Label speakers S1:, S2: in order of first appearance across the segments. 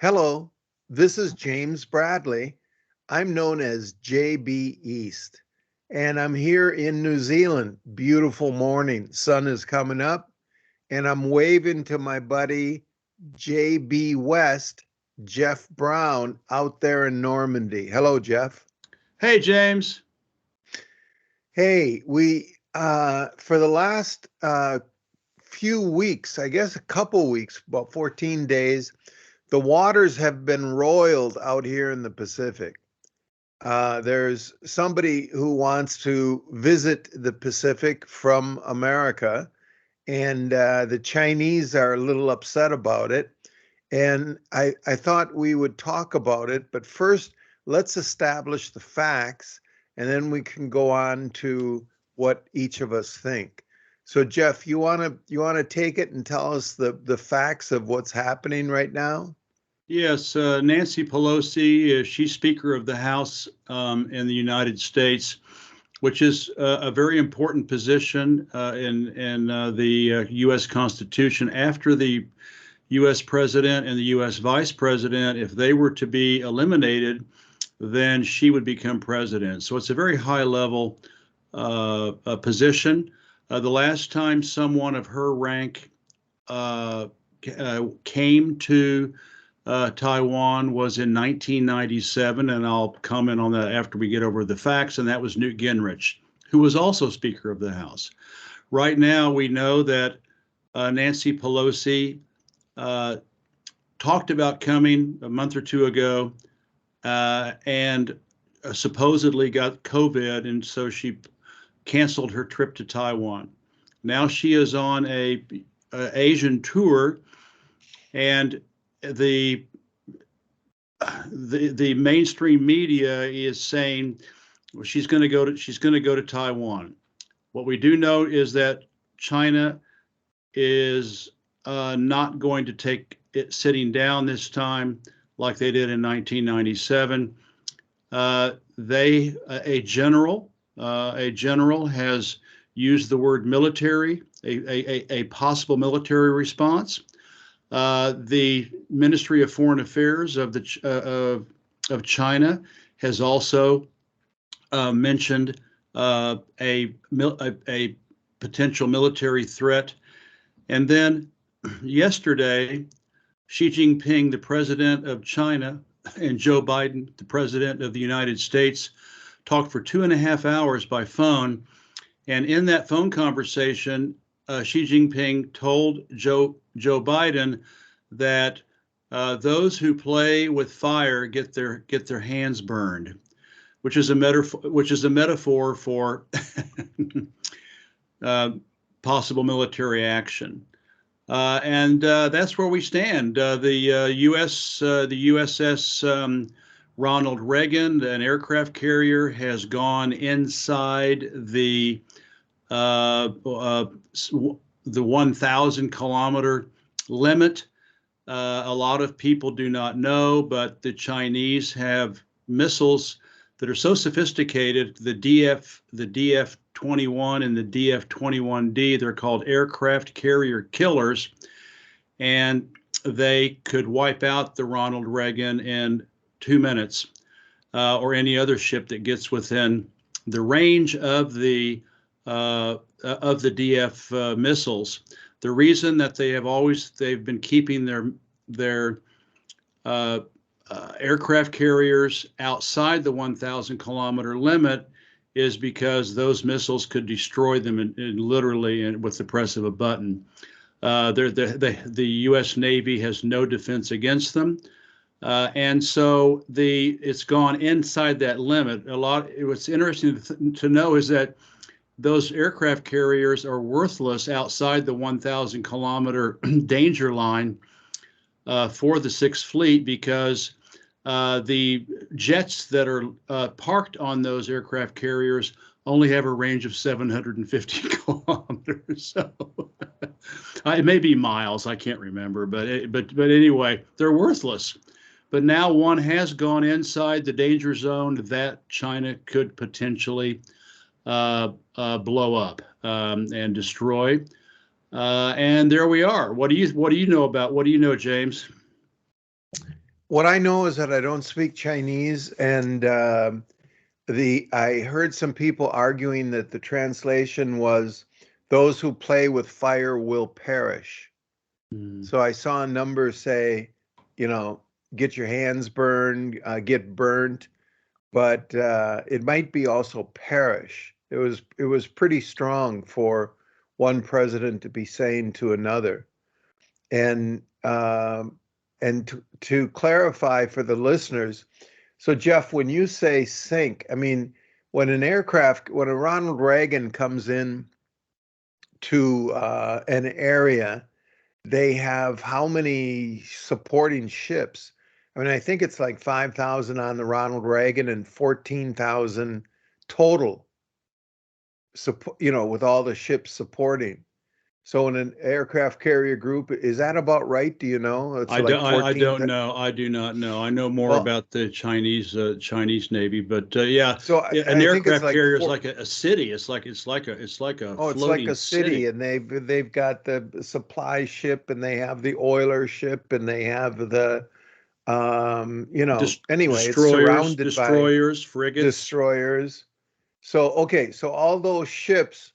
S1: Hello, this is James Bradley. I'm known as JB East, and I'm here in New Zealand. Beautiful morning, sun is coming up, and I'm waving to my buddy JB West, Jeff Brown, out there in Normandy. Hello, Jeff.
S2: Hey, James.
S1: Hey, we for the last few weeks, I guess a couple weeks, about 14 days, the waters have been roiled out here in the Pacific. There's somebody who wants to visit the Pacific from America, and the Chinese are a little upset about it. And I thought we would talk about it, but first, let's establish the facts, and then we can go on to what each of us think. So, Jeff, you want to take it and tell us the facts of what's happening right now?
S2: Yes, Nancy Pelosi, she's Speaker of the House in the United States, which is a very important position in the U.S. Constitution. After the U.S. President and the U.S. Vice President, if they were to be eliminated, then she would become president. So it's a very high level position. The last time someone of her rank came to Taiwan was in 1997, and I'll comment on that after we get over the facts, and that was Newt Gingrich, who was also Speaker of the House. Right now, we know that Nancy Pelosi talked about coming a month or two ago and supposedly got COVID, and so she canceled her trip to Taiwan. Now she is on a Asian tour, and the mainstream media is saying she's going to go to Taiwan. What we do know is that China is not going to take it sitting down this time like they did in 1997. A general has used the word military, a possible military response. The Ministry of Foreign Affairs of China has also mentioned a potential military threat. And then yesterday, Xi Jinping, the president of China, and Joe Biden, the president of the United States, talked for 2.5 hours by phone. And in that phone conversation, Xi Jinping told Joe Biden that those who play with fire get their hands burned, which is a metaphor for possible military action. And that's where we stand. The USS Ronald Reagan, an aircraft carrier, has gone inside the 1,000-kilometer limit. A lot of people do not know, but the Chinese have missiles that are so sophisticated. The DF-21 and the DF-21D, they're called aircraft carrier killers, and they could wipe out the Ronald Reagan in 2 minutes, or any other ship that gets within the range of the DF missiles. The reason that they've been keeping their aircraft carriers outside the 1,000-kilometer limit is because those missiles could destroy them literally with the press of a button. The U.S. Navy has no defense against them. And so it's gone inside that limit. What's interesting to know is that those aircraft carriers are worthless outside the 1,000-kilometer danger line for the Sixth Fleet, because the jets that are parked on those aircraft carriers only have a range of 750 kilometers. So it may be miles, I can't remember, but anyway, they're worthless. But now one has gone inside the danger zone that China could potentially blow up and destroy. And there we are. What do you know, James?
S1: What I know is that I don't speak Chinese, and I heard some people arguing that the translation was "those who play with fire will perish."
S2: Mm.
S1: So I saw a number say, you know, get your hands burned, get burnt, but it might be also perish. It was pretty strong for one president to be saying to another. And to clarify for the listeners, so Jeff, when you say sink, I mean when a Ronald Reagan comes in to an area, they have how many supporting ships? I mean, I think it's like 5,000 on the Ronald Reagan and 14,000 total, with all the ships supporting. So in an aircraft carrier group, is that about right? Do you know? It's like
S2: I
S1: 14.
S2: don't know. I do not know. I know more
S1: Well,
S2: about the Chinese Navy, but yeah,
S1: so
S2: an
S1: I think it's
S2: aircraft
S1: like
S2: carrier is
S1: four.
S2: like a city. It's like a
S1: Oh, it's like
S2: floating
S1: a city,
S2: city.
S1: and they've got the supply ship, and they have the oiler ship, and they have the anyway, it's surrounded by
S2: Destroyers, frigates.
S1: destroyers. So, okay, so all those ships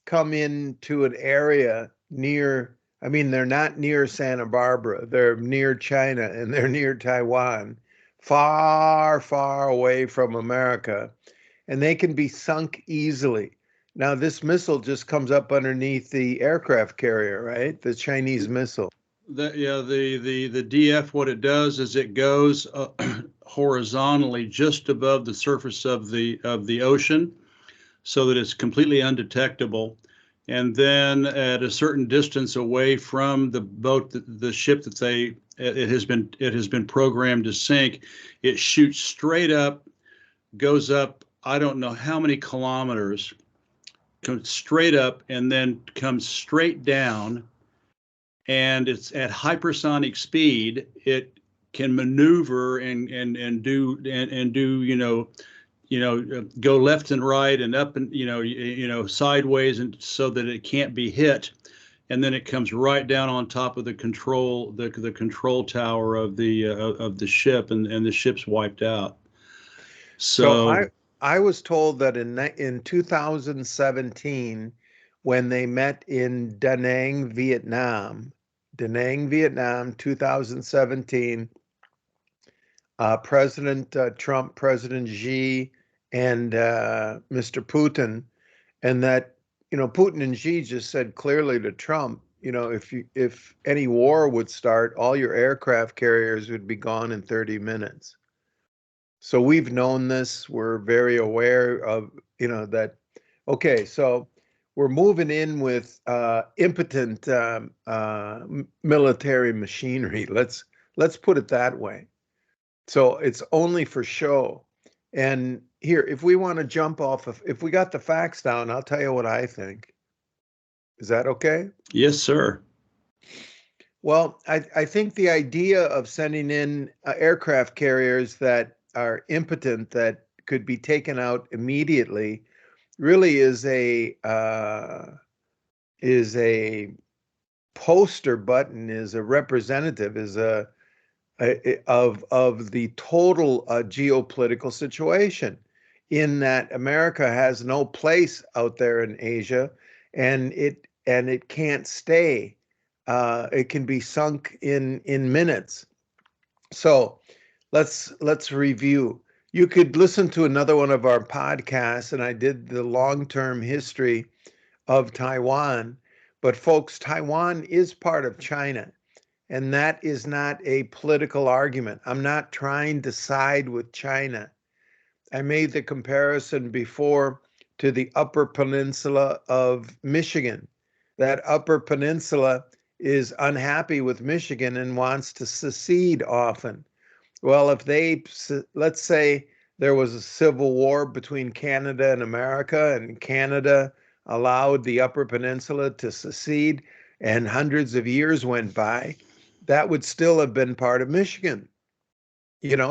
S1: come into an area near, I mean, they're not near Santa Barbara, they're near China and they're near Taiwan, far, far away from America, and they can be sunk easily. Now, this missile just comes up underneath the aircraft carrier, right? The Chinese missile.
S2: The DF, what it does is it goes horizontally just above the surface of the ocean, so that it's completely undetectable. And then at a certain distance away from the boat, the ship that it has been programmed to sink, it shoots straight up, goes up, I don't know how many kilometers, comes straight up, and then comes straight down. And it's at hypersonic speed. It can maneuver and do go left and right and up and sideways, and so that it can't be hit, and then it comes right down on top of the control tower of the ship, and the ship's wiped out.
S1: So
S2: So
S1: I was told that in 2017, when they met in Da Nang, Vietnam, 2017, President Trump, President Xi, and Mr. Putin, and that Putin and Xi just said clearly to Trump, if any war would start, all your aircraft carriers would be gone in 30 minutes. So we've known this. We're very aware of, that. Okay, so we're moving in with impotent military machinery. Let's put it that way. So it's only for show. And here, if we want to jump off of, if we got the facts down, I'll tell you what I think. Is that okay?
S2: yes, sir.
S1: Well, I think the idea of sending in aircraft carriers that are impotent, that could be taken out immediately, really is a poster button, is a representative, is of the total geopolitical situation, in that America has no place out there in Asia, and it can't stay. It can be sunk in minutes. So let's review. You could listen to another one of our podcasts, and I did the long-term history of Taiwan. But folks, Taiwan is part of China, and that is not a political argument. I'm not trying to side with China. I made the comparison before to the Upper Peninsula of Michigan. That Upper Peninsula is unhappy with Michigan and wants to secede often. Well, let's say there was a civil war between Canada and America, and Canada allowed the Upper Peninsula to secede, and hundreds of years went by, that would still have been part of Michigan.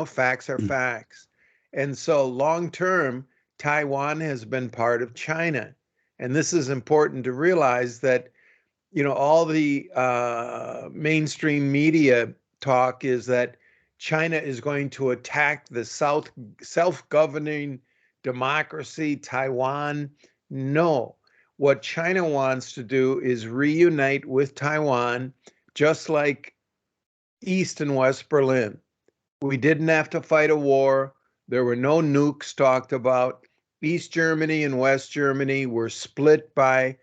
S1: Facts are facts. And so long term, Taiwan has been part of China. And this is important to realize, that, all the mainstream media talk is that, China is going to attack the self-governing democracy, Taiwan. No. What China wants to do is reunite with Taiwan, just like East and West Berlin. We didn't have to fight a war. There were no nukes talked about. East Germany and West Germany were split by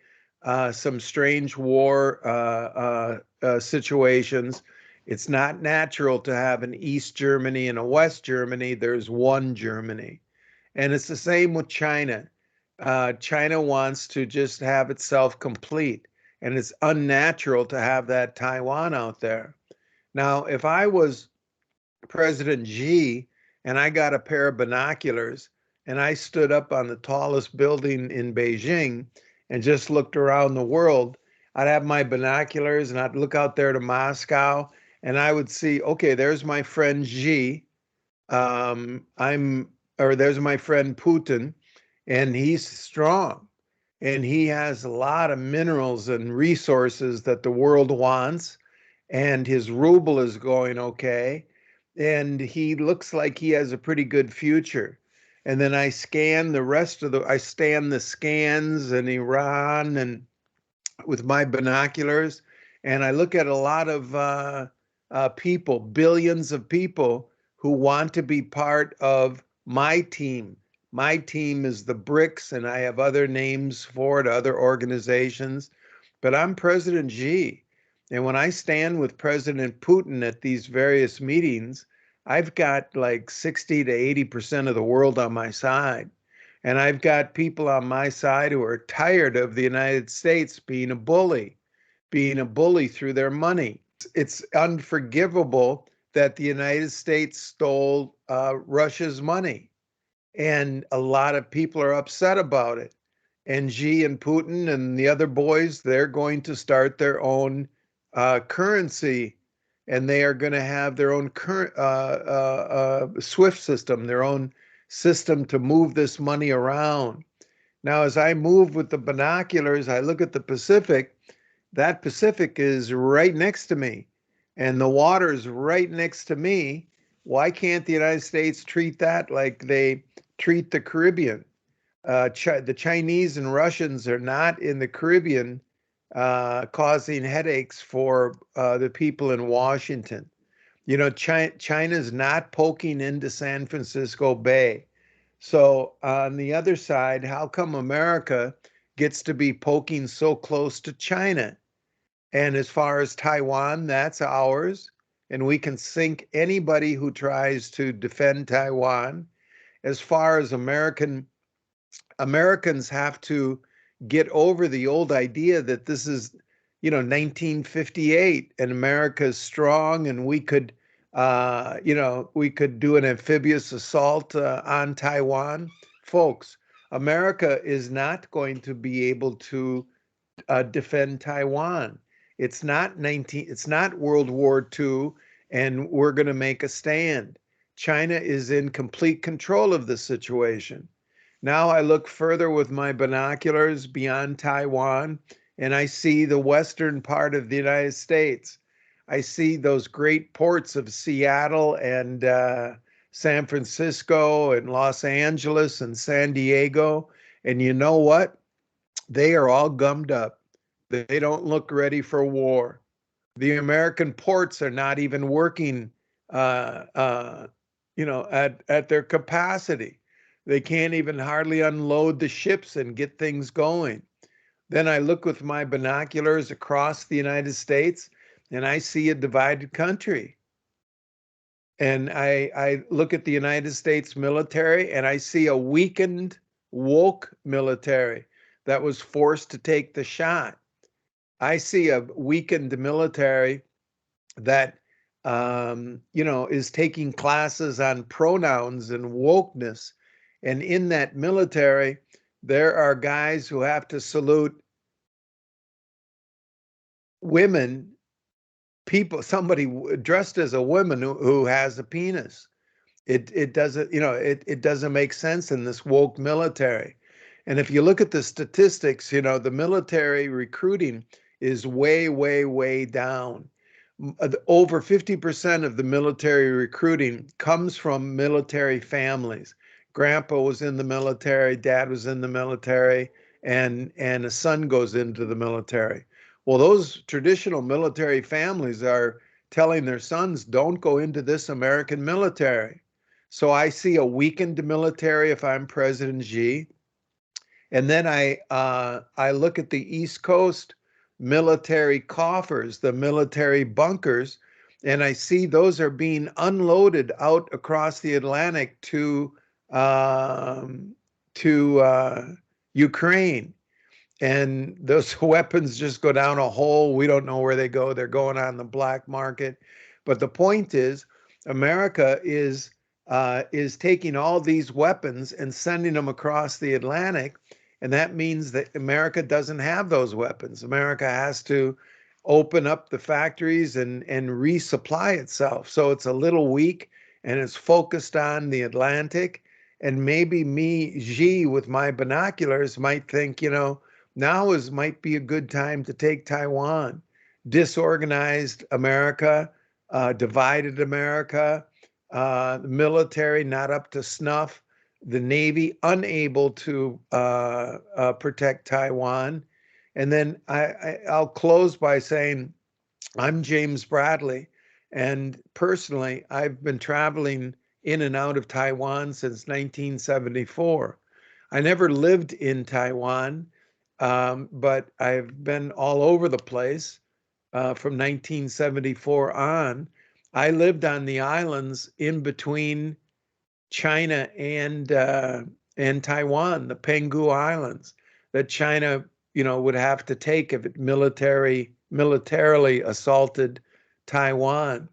S1: some strange war situations. It's not natural to have an East Germany and a West Germany. There's one Germany. And it's the same with China. China wants to just have itself complete, and it's unnatural to have that Taiwan out there. Now, if I was President Xi and I got a pair of binoculars and I stood up on the tallest building in Beijing and just looked around the world, I'd have my binoculars and I'd look out there to Moscow and I would see, okay, there's my friend Xi. There's my friend Putin, and he's strong and he has a lot of minerals and resources that the world wants, and his ruble is going okay, and he looks like he has a pretty good future. And then I scan the scans in Iran and with my binoculars, and I look at a lot of people, billions of people who want to be part of my team. My team is the BRICS, and I have other names for it, other organizations, but I'm President Xi. And when I stand with President Putin at these various meetings, I've got like 60 to 80% of the world on my side. And I've got people on my side who are tired of the United States being a bully through their money. It's unforgivable that the United States stole Russia's money. And a lot of people are upset about it. And Xi and Putin and the other boys, they're going to start their own currency, and they are going to have their own SWIFT system, their own system to move this money around. Now, as I move with the binoculars, I look at the Pacific. That Pacific is right next to me, and the water is right next to me. Why can't the United States treat that like they treat the Caribbean? The Chinese and Russians are not in the Caribbean causing headaches for the people in Washington. You know, China's not poking into San Francisco Bay. So on the other side, how come America gets to be poking so close to China? And as far as Taiwan, that's ours. And we can sink anybody who tries to defend Taiwan. As far as Americans have to get over the old idea that this is, 1958 and America is strong and we could do an amphibious assault on Taiwan. Folks, America is not going to be able to defend Taiwan. It's not World War II, and we're going to make a stand. China is in complete control of the situation. Now I look further with my binoculars beyond Taiwan, and I see the western part of the United States. I see those great ports of Seattle and San Francisco and Los Angeles and San Diego. And you know what? They are all gummed up. They don't look ready for war. The American ports are not even working, at their capacity. They can't even hardly unload the ships and get things going. Then I look with my binoculars across the United States and I see a divided country. And I look at the United States military and I see a weakened, woke military that was forced to take the shot. I see a weakened military that, is taking classes on pronouns and wokeness. And in that military, there are guys who have to salute women, somebody dressed as a woman who has a penis. It doesn't, it doesn't make sense in this woke military. And if you look at the statistics, the military recruiting is way, way, way down. Over 50% of the military recruiting comes from military families. Grandpa was in the military, dad was in the military, and a son goes into the military. Well, those traditional military families are telling their sons, don't go into this American military. So I see a weakened military if I'm President Xi. And then I look at the East Coast military coffers, the military bunkers, and I see those are being unloaded out across the Atlantic um, to Ukraine. And those weapons just go down a hole. We don't know where they go. They're going on the black market. But the point is, America is taking all these weapons and sending them across the Atlantic, and that means that America doesn't have those weapons. America has to open up the factories and resupply itself. So it's a little weak, and it's focused on the Atlantic. And maybe me, Xi, with my binoculars, might think, now might be a good time to take Taiwan. Disorganized America, divided America, the military not up to snuff, the Navy unable to protect Taiwan. And then I'll close by saying I'm James Bradley, and personally, I've been traveling in and out of Taiwan since 1974. I never lived in Taiwan, but I've been all over the place from 1974 on. I lived on the islands in between China and Taiwan, the Penghu Islands, that China, would have to take if it militarily assaulted Taiwan.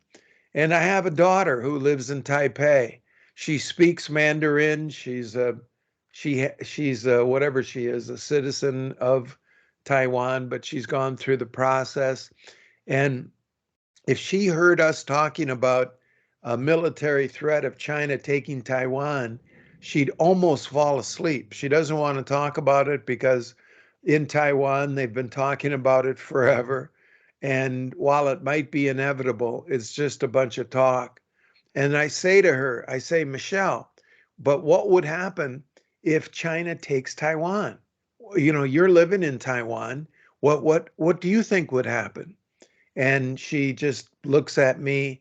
S1: And I have a daughter who lives in Taipei. She speaks Mandarin. She's whatever she is, a citizen of Taiwan, but she's gone through the process. And if she heard us talking about a military threat of China taking Taiwan, she'd almost fall asleep. She doesn't want to talk about it because in Taiwan, they've been talking about it forever. And while it might be inevitable, it's just a bunch of talk. And I say to her, Michelle, but what would happen if China takes Taiwan? You're living in Taiwan. What do you think would happen? And she just looks at me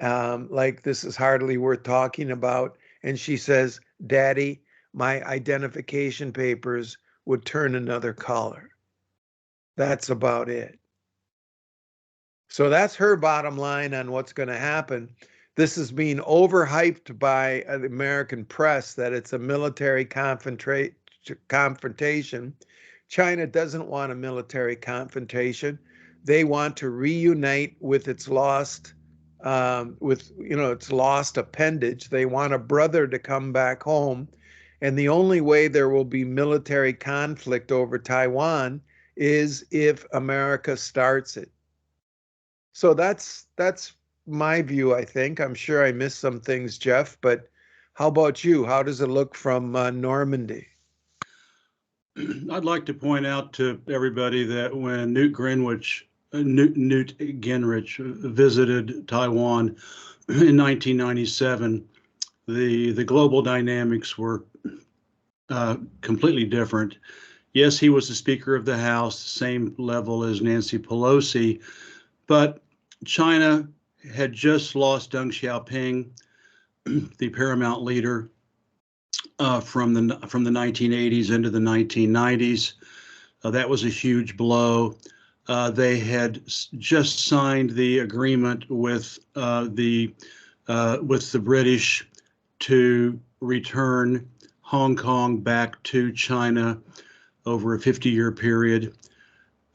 S1: like this is hardly worth talking about. And she says, Daddy, my identification papers would turn another color. That's about it. So that's her bottom line on what's going to happen. This is being overhyped by the American press that it's a military confrontation. China doesn't want a military confrontation. They want to reunite with its lost its lost appendage. They want a brother to come back home. And the only way there will be military conflict over Taiwan is if America starts it. So that's my view, I think. I'm sure I missed some things, Jeff, but how about you? How does it look from Normandy?
S2: I'd like to point out to everybody that when Newt Gingrich visited Taiwan in 1997, the global dynamics were completely different. Yes, he was the Speaker of the House, same level as Nancy Pelosi, but China had just lost Deng Xiaoping, the paramount leader, from the 1980s into the 1990s. That was a huge blow. They had just signed the agreement with the British to return Hong Kong back to China over a 50-year period.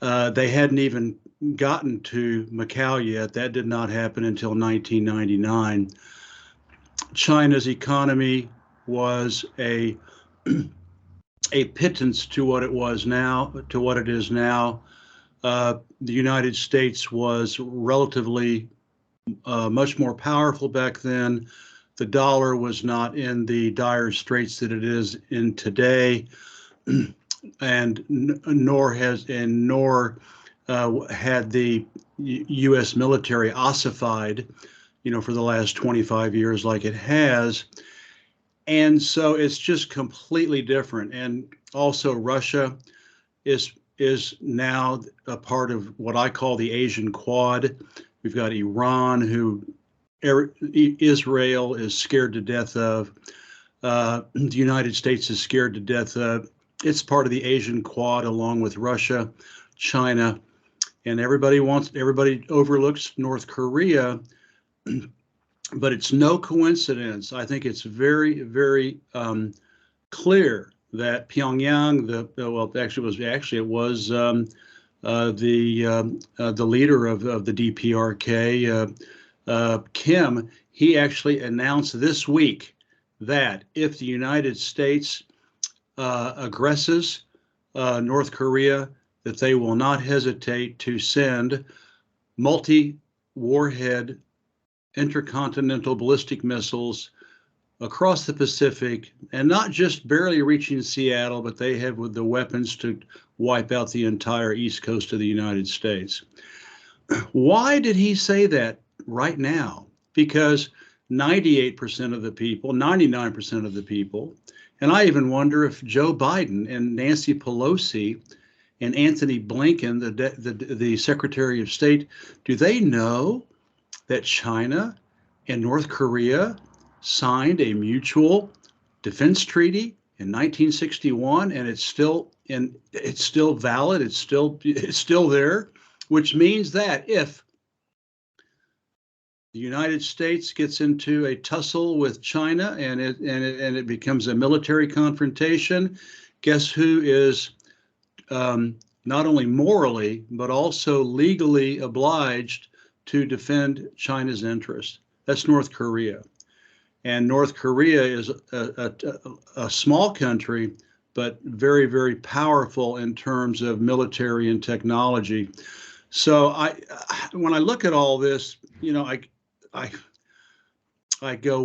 S2: They hadn't even gotten to Macau yet. That did not happen until 1999. China's economy was a pittance to what it is now. The United States was relatively much more powerful back then. The dollar was not in the dire straits that it is in today, and nor had the U.S. military ossified, for the last 25 years like it has. And so it's just completely different. And also Russia is now a part of what I call the Asian Quad. We've got Iran, who Israel is scared to death of. The United States is scared to death of. It's part of the Asian Quad along with Russia, China, and everybody overlooks North Korea. But it's no coincidence. I think it's very, very clear that Pyongyang, it was the leader of the DPRK, Kim. He actually announced this week that if the United States aggresses North Korea, that they will not hesitate to send multi-warhead intercontinental ballistic missiles across the Pacific, and not just barely reaching Seattle, but they have with the weapons to wipe out the entire east coast of the United States. Why did he say that right now? Because 98% of the people, 99% of the people, and I even wonder if Joe Biden and Nancy Pelosi and Anthony Blinken, the Secretary of State, do they know that China and North Korea signed a mutual defense treaty in 1961, and it's still valid. It's still there, which means that if the United States gets into a tussle with China and it becomes a military confrontation, guess who is not only morally but also legally obliged to defend China's interests? That's North Korea. And North Korea is a small country, but very, very powerful in terms of military and technology. So when I look at all this, I go,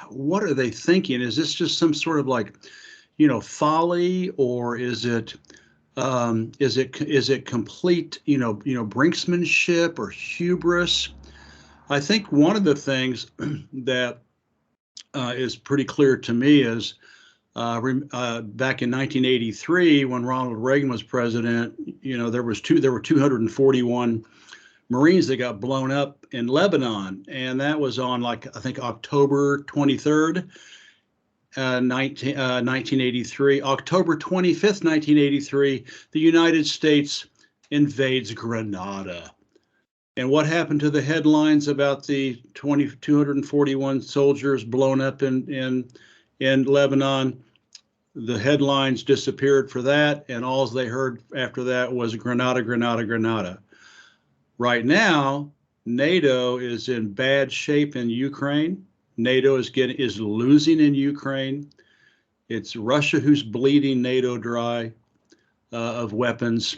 S2: what are they thinking? Is this just some sort of folly, or is it complete, brinksmanship or hubris? I think one of the things that is pretty clear to me is back in 1983, when Ronald Reagan was president, there were 241 Marines that got blown up in Lebanon, and that was on I think October 23rd, 1983. October 25th, 1983, the United States invades Grenada. And what happened to the headlines about the 241 soldiers blown up in Lebanon? The headlines disappeared for that, and all they heard after that was Grenada, Grenada, Grenada. Right now, NATO is in bad shape in Ukraine. NATO is losing in Ukraine. It's Russia who's bleeding NATO dry of weapons.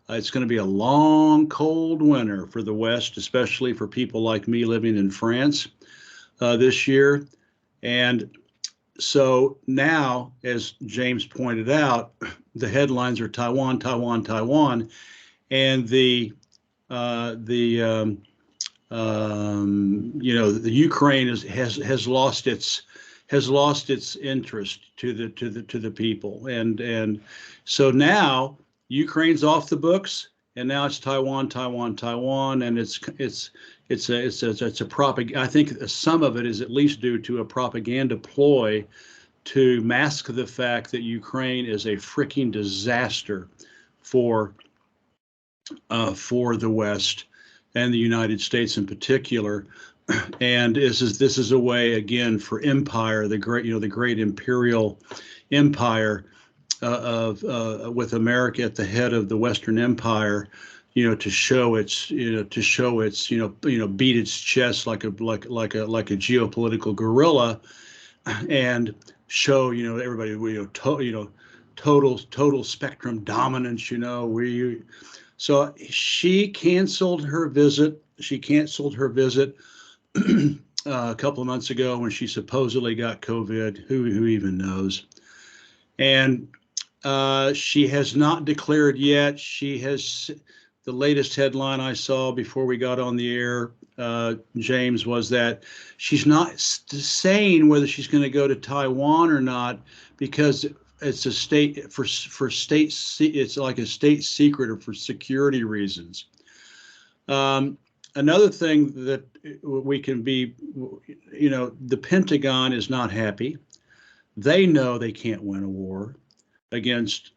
S2: It's going to be a long, cold winter for the West, especially for people like me living in France this year. And so now, as James pointed out, the headlines are Taiwan, Taiwan, Taiwan, and the Ukraine has lost its interest to the people, and so now Ukraine's off the books, and now it's Taiwan, Taiwan, Taiwan, and it's a propaganda. I think some of it is at least due to a propaganda ploy to mask the fact that Ukraine is a freaking disaster for the West and the United States in particular. And this is a way again for empire, the great imperial empire with America at the head of the Western Empire, to show its beat its chest like a geopolitical gorilla, and show everybody total spectrum dominance. So she canceled her visit. A couple of months ago when she supposedly got COVID. Who even knows? And she has not declared yet. the latest headline I saw before we got on the air, James, was that she's not saying whether she's going to go to Taiwan or not because it's a state for state. It's like a state secret or for security reasons. Another thing that we can be, the Pentagon is not happy. They know they can't win a war against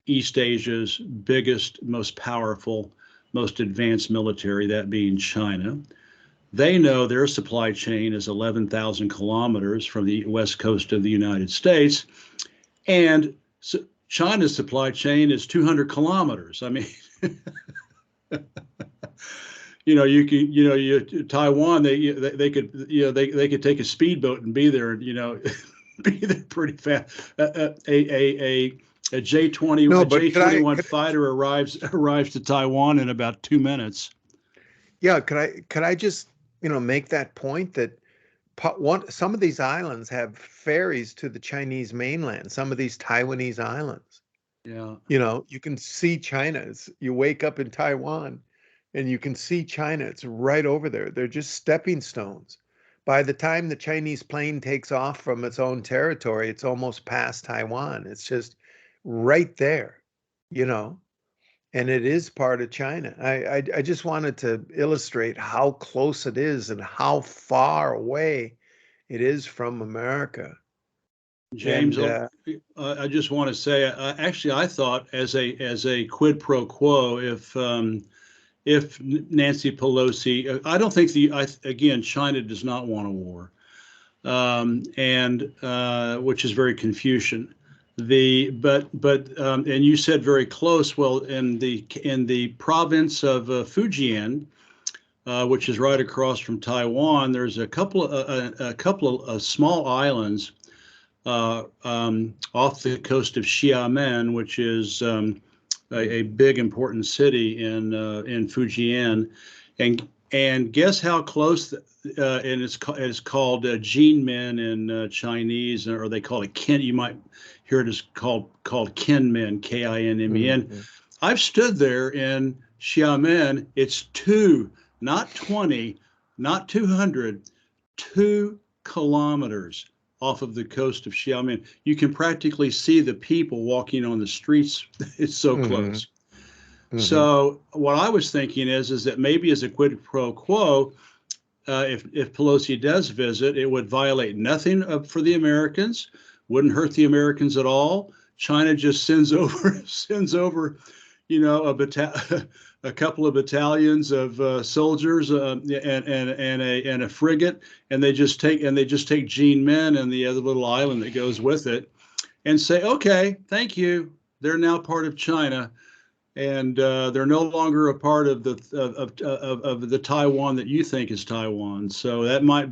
S2: East Asia's biggest, most powerful, most advanced military, that being China. They know their supply chain is 11,000 kilometers from the west coast of the United States, and China's supply chain is 200 kilometers. I mean, Taiwan, they could, they could take a speedboat and be there, be there pretty fast. A J-20,
S1: No,
S2: a
S1: but
S2: J-21 fighter arrives to Taiwan in about 2 minutes.
S1: Yeah, could I just make that point that some of these islands have ferries to the Chinese mainland. Some of these Taiwanese islands.
S2: Yeah.
S1: You can see China. You wake up in Taiwan, and you can see China. It's right over there. They're just stepping stones. By the time the Chinese plane takes off from its own territory, it's almost past Taiwan. It's just right there, and it is part of China. I just wanted to illustrate how close it is and how far away it is from America.
S2: James,
S1: And
S2: I just want to say, actually, I thought as a quid pro quo, if Nancy Pelosi, I don't think again, China does not want a war, and which is very Confucian. And you said very close. Well, in the province of Fujian, which is right across from Taiwan, there's a couple of small islands off the coast of Xiamen, which is a big important city in Fujian, and guess how close? And it's called Jinmen in Chinese, or they call it Kin. You might hear it as called Kinmen, Kinmen.
S1: mm-hmm.
S2: I've stood there in Xiamen. It's 2, not 20, not 200, 2 kilometers off of the coast of Xiamen. You can practically see the people walking on the streets. It's so close. Mm-hmm. So what I was thinking is that maybe as a quid pro quo, if Pelosi does visit, it would violate nothing for the Americans, wouldn't hurt the Americans at all. China just sends over, a couple of battalions of soldiers and a frigate, and they just take Jinmen and the other little island that goes with it, and say, okay, thank you. They're now part of China, and they're no longer a part of the Taiwan that you think is Taiwan. So that would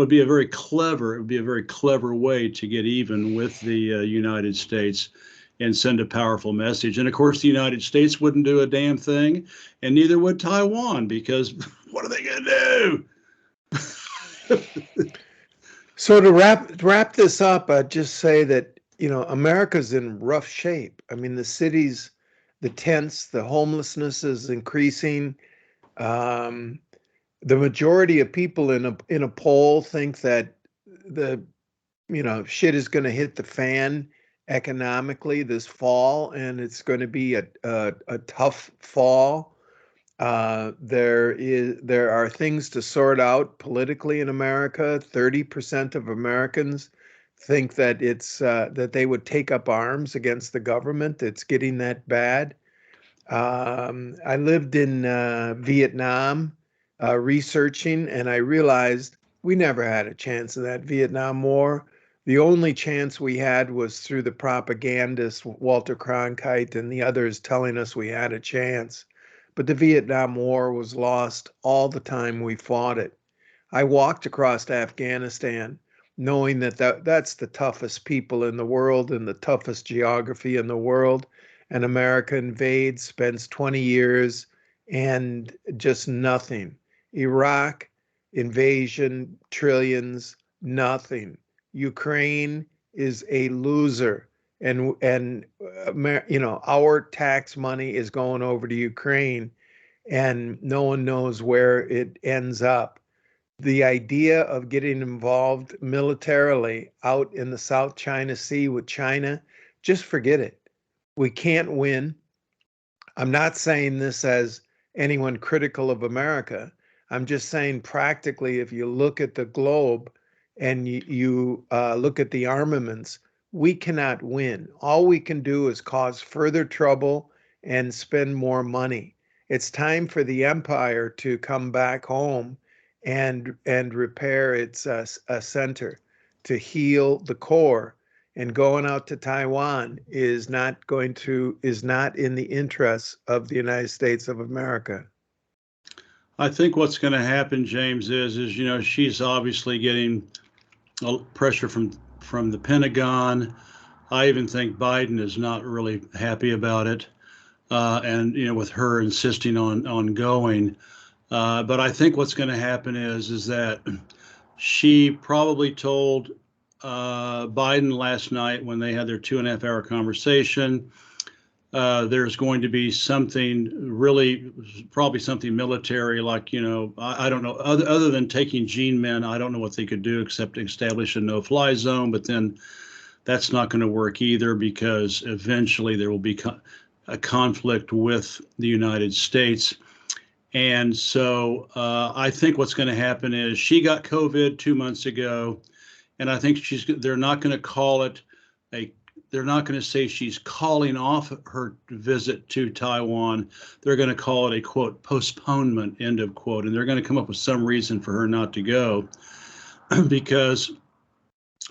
S2: be a very clever way to get even with the United States and send a powerful message. And of course, the United States wouldn't do a damn thing, and neither would Taiwan, because what are they going to do?
S1: So to wrap this up, I'd just say that America's in rough shape. I mean, the cities, the tents, the homelessness is increasing. The majority of people in a poll think that the shit is going to hit the fan economically this fall, and it's going to be a tough fall. There are things to sort out politically in America. 30% of Americans think that that they would take up arms against the government. It's getting that bad. I lived in Vietnam researching, and I realized we never had a chance in that Vietnam War. The only chance we had was through the propagandist Walter Cronkite and the others telling us we had a chance. But the Vietnam War was lost all the time we fought it. I walked across Afghanistan knowing that's the toughest people in the world and the toughest geography in the world. And America invades, spends 20 years, and just nothing. Iraq, invasion, trillions, nothing. Ukraine is a loser. and our tax money is going over to Ukraine, and no one knows where it ends up. The idea of getting involved militarily out in the South China Sea with China, just forget it. We can't win. I'm not saying this as anyone critical of America. I'm just saying practically, if you look at the globe and you look at the armaments, we cannot win. All we can do is cause further trouble and spend more money. It's time for the empire to come back home and repair its center, to heal the core, and going out to Taiwan is not in the interests of the United States of America.
S2: I think what's going to happen, James, is she's obviously getting pressure from the Pentagon. I even think Biden is not really happy about it, and with her insisting on going. But I think what's going to happen is that she probably told Biden last night when they had their 2.5 hour conversation. There's going to be something really, probably something military, like, I don't know, other than taking Gene men, I don't know what they could do except establish a no-fly zone. But then that's not going to work either, because eventually there will be a conflict with the United States. And so I think what's going to happen is she got COVID 2 months ago, and I think they're not going to call it they're not going to say she's calling off her visit to Taiwan. They're going to call it a, quote, postponement, end of quote. And they're going to come up with some reason for her not to go because,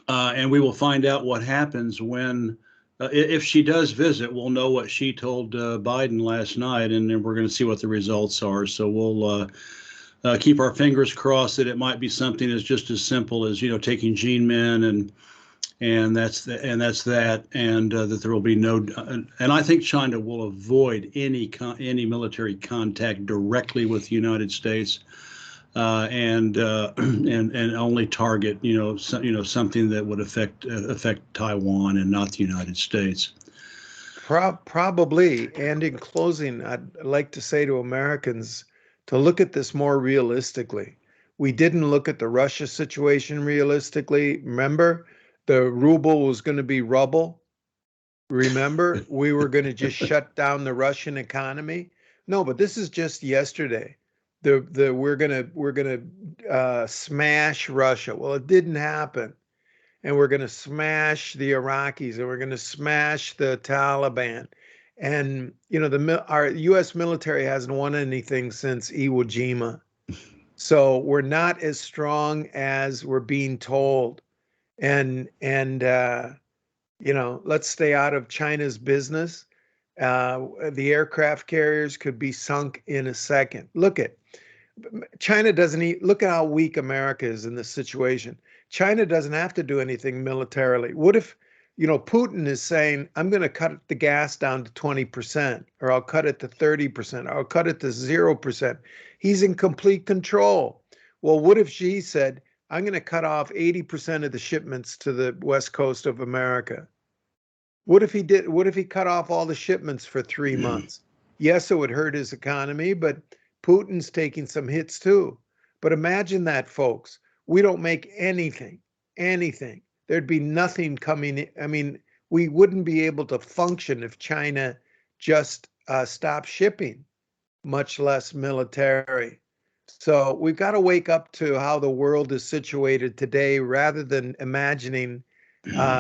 S2: and we will find out what happens when, if she does visit, we'll know what she told Biden last night, and then we're going to see what the results are. So we'll keep our fingers crossed that it might be something as just as simple as, taking Gene men and that's that, and that there will be no, and I think China will avoid any military contact directly with the United States, and only target something that would affect Taiwan and not the United States.
S1: Probably. And in closing, I'd like to say to Americans to look at this more realistically. We didn't look at the Russia situation realistically. Remember, the ruble was going to be rubble. Remember, we were going to just shut down the Russian economy. No, but this is just yesterday. We're gonna smash Russia. Well, it didn't happen, and we're going to smash the Iraqis, and we're going to smash the Taliban. And our U.S. military hasn't won anything since Iwo Jima, so we're not as strong as we're being told. And let's stay out of China's business. The aircraft carriers could be sunk in a second. China doesn't look at how weak America is in this situation. China doesn't have to do anything militarily. What if, Putin is saying, I'm going to cut the gas down to 20%, or I'll cut it to 30%, or I'll cut it to 0%. He's in complete control. Well, what if Xi said, I'm going to cut off 80% of the shipments to the West Coast of America? What if he cut off all the shipments for 3 months? Yes, it would hurt his economy, but Putin's taking some hits too. But imagine that, folks. We don't make anything. There'd be nothing coming in. I mean, we wouldn't be able to function if China just stopped shipping, much less military. So we've got to wake up to how the world is situated today, rather than imagining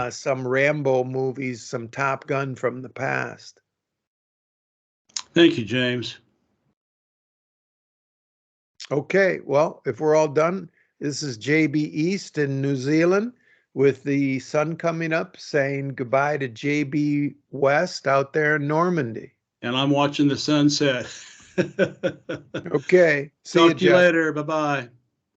S1: some Rambo movies, some Top Gun from the past.
S2: Thank you, James.
S1: Okay, well, if we're all done, this is JB East in New Zealand with the sun coming up, saying goodbye to JB West out there in Normandy.
S2: And I'm watching the sunset.
S1: Okay, see
S2: Talk to you later. Bye-bye.